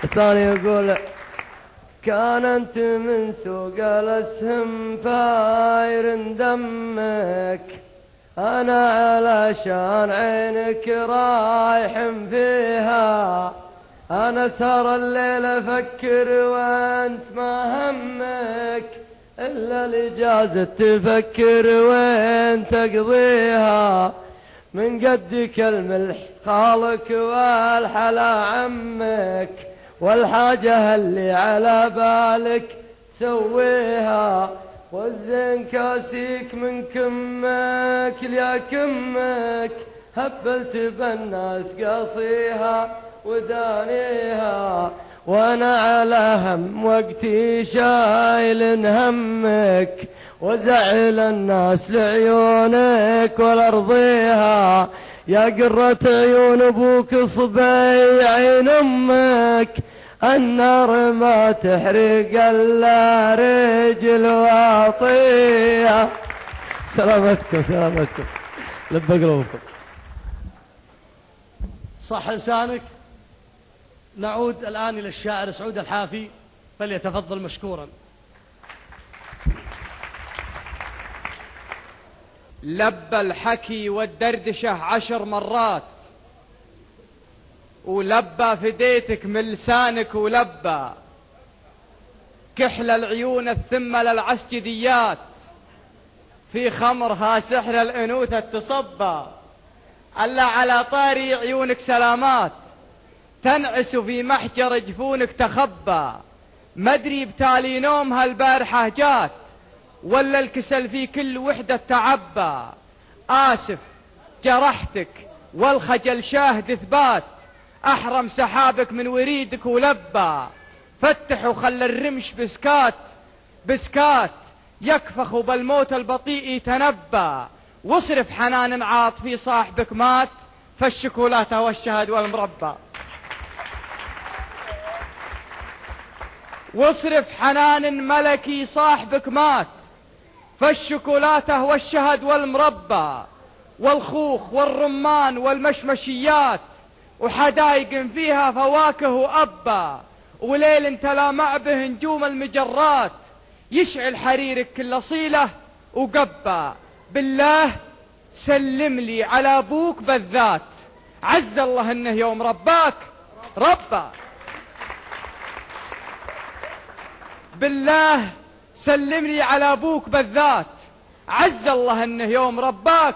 الثاني يقول كانت من سوق الاسهم فاير دمك، انا علشان عينك رايح فيها، انا سهر الليل افكر وانت ما همك، الا الاجازة تفكر وين تقضيها، من قدك الملح خالك والحلا عمك، والحاجة اللي على بالك سويها، والزين كاسيك من كمك ليا كمك، هبلت بالناس قصيها ودانيها، وانا على هم وقتي شايل همك، وزعل الناس لعيونك والارضيها، يا قرة عيون ابوك صبي عين امك، النار ما تحرق الا رجل واطيها. سلامتكم سلامتكم، لب قلوبكم. صح لسانك. نعود الآن إلى الشاعر سعود الحافي، فليتفضل مشكورا. لبى الحكي والدردشة 10 مرات، ولبى فديتك من لسانك، ولبى كحل العيون الثمة للعسجديات، في خمرها سحر الأنوثة تصبى، ألا على طاري عيونك سلامات، تنعس في محجر جفونك تخبى، مدري بتالي نومها البارحة جات، ولا الكسل في كل وحدة تعبى، آسف جرحتك والخجل شاهد إثبات، أحرم سحابك من وريدك ولبى، فتح وخلى الرمش بسكات بسكات، يكفخ بالموت البطيء يتنبى، واصرف حنان عاطفي صاحبك مات، فالشكولاتة والشهد والمربى. واصرف حنان ملكي صاحبك مات، فالشكولاتة والشهد والمربى، والخوخ والرمان والمشمشيات، وحدايق فيها فواكه وأبا، وليل تلامع به نجوم المجرات، يشعل حريرك كل صيلة وقبا، بالله سلم لي على أبوك بالذات، عز الله إنه يوم رباك ربا، بالله سلم لي على أبوك بالذات، عز الله إنه يوم رباك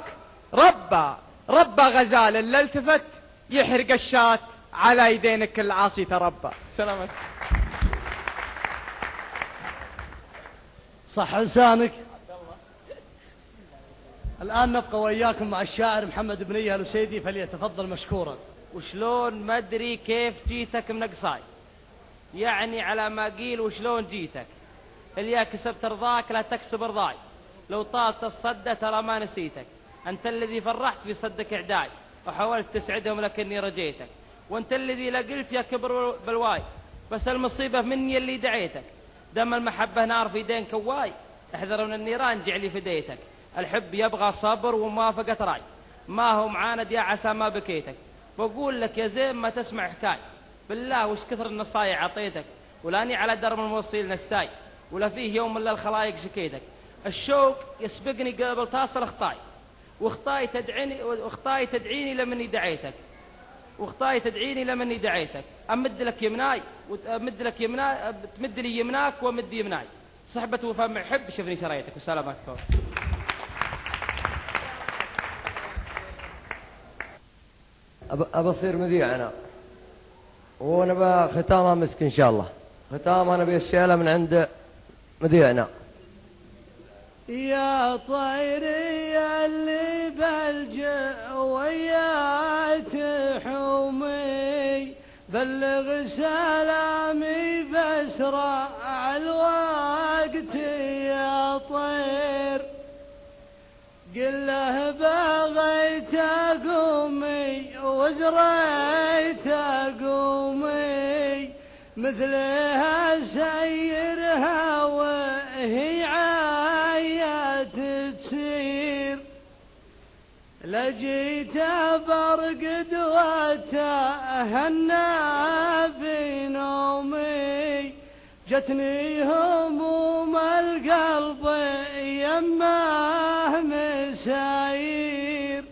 ربا، ربا غزال اللي التفت يحرق الشات، على يدينك العاصي تربى. سلامك. صح لسانك. الآن نبقى وإياكم مع الشاعر محمد بن إيهاب السيدي، فليتفضل مشكورا. وشلون ما أدري كيف جيتك من قصاي، يعني على ما قيل وشلون جيتك، اللي كسبت رضاك لا تكسب رضاي، لو طالت الصدة ترى ما نسيتك، أنت الذي فرحت في صدك إعداي، وحاولت تسعدهم لكني رجيتك، وأنت الذي لقلت يا كبر بلواي، بس المصيبة مني اللي دعيتك، دم المحبة نار في دين كواي، احذر من النيران جعلي فديتك، الحب يبغى صبر وموافقة راي، ما هو معاند يا عسى ما بكيتك، بقول لك يا زين ما تسمع حكاي، بالله وش كثر النصايح عطيتك، ولاني على درب الموصيل نساي، ولا فيه يوم الا الخلايق شكيتك، الشوق يسبقني قبل تصل اخطاي، واخطاي تدعيني لمني دعيتك، واخطاي تدعيني لمني دعيتك، امد لك يمناي وامد لك يمناي، تمد لي يمناك وامد يمناي، صحبة وفاء محب شفني شريتك. وسلامات. أبى أصير مذيع أنا، ونبى ختامها مسك إن شاء الله، ختامها نبي الشيلة من عند مذيعنا. يا طيري اللي بالجع ويا تحومي، بلغ سلامي بأسرع الوقت يا طير، قل له بغيت أقومي وزريت أقومي، مثلها سيرها وهي عايات تسير، لجيت برقد وتهنى بنور جتني هموم القلب يمه مساير،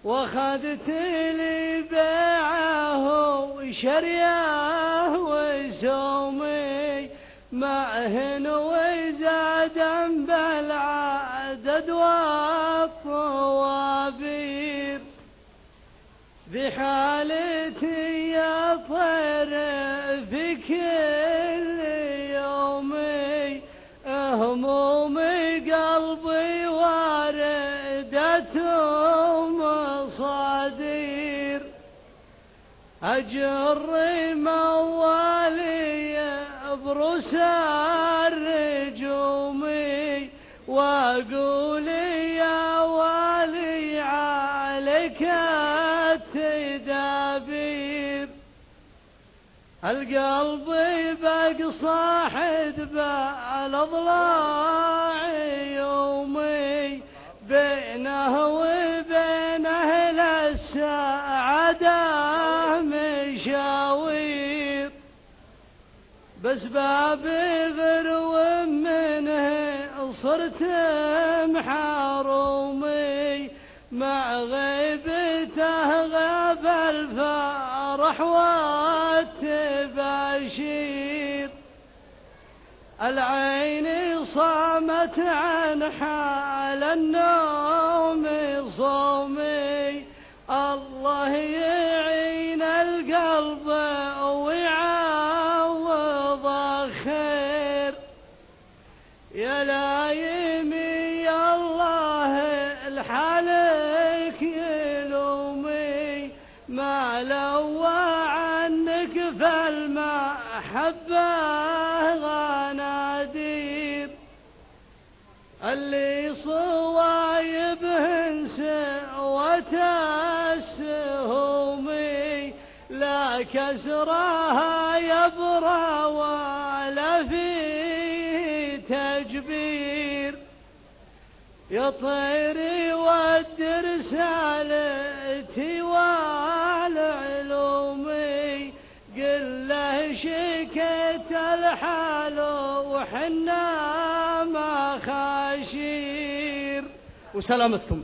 واخذت لي بيعه وشريه وسومي معهن وزادا بالعدد والطوابير. ذي حالتي يا طير في كل يومي، همومي قلبي واردة مصادير. أجر موالي بروس الرجومي، وأقول يا والي عليك التدابير. القلب بقصى حد بالأضلاع يومي، بينه وبين أهل السعادة مشاوير. بس باب غرو منه صرت محرومي، مع غيبته غاب الفرح والتباشير. العين صامت عن حال النوم صومي، الله يعين القلب ويعوض خير. يا لايمي يا الله الحالك يلومي، ما لوى عنك فالمحبة غنادير. اللي صوايبهن سوت السهومي، لا كسرها يبرى ولا في تجبير. يا طيري ود رسالتي والعلومي، قل له شكيت الحال وحنا ما خاشير. وسلامتكم.